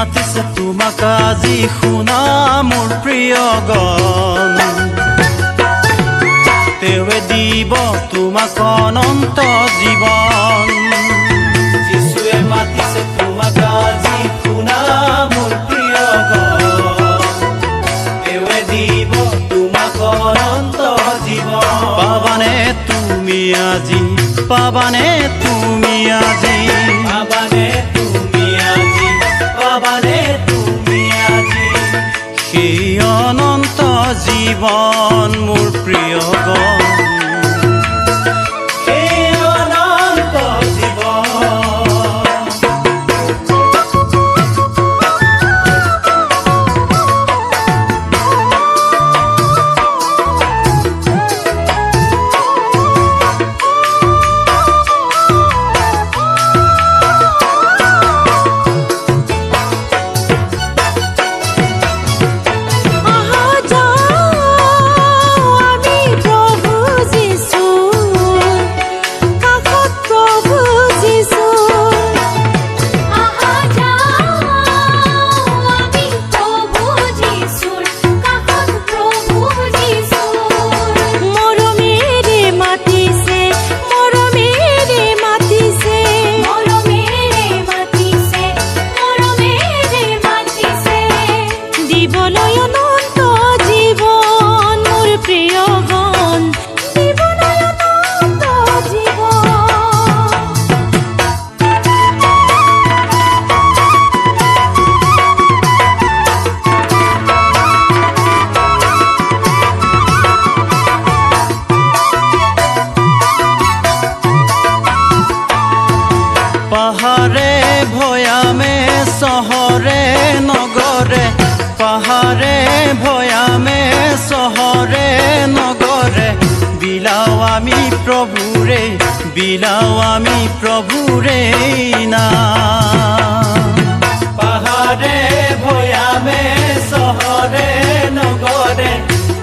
মাতিছে তোমাক আজি শুনা মোৰ প্ৰিয় গণ তেৱে দিব তোমাক অনন্ত জীৱন যিশুৱে মাতিছে তোমাক আজি শুনা মোৰ প্ৰিয় গণ তেৱে দিব তোমাক অনন্ত জীৱন পাবানে তুমি আজি পাবানে তুমি আজি পাবানে তুমি আজি পাবানে তুমি আজি সেই অনন্ত জীৱন মোৰ প্ৰিয় গণ সেই অনন্ত জীৱন পাহাড়ে ভয়ামে চহরে নগরে পাহাড়ে ভয়ামে চহরে নগরে বিলাও আমি প্রভুরে নাম পাহাড়ে ভয়ামে চহরে নগরে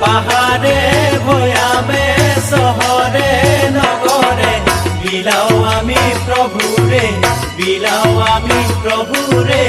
পাহাড়ে ভয়ামে চহরে নগরে বিলাও আমি প্রভুরে নাম বিলাও আমি প্রভুরে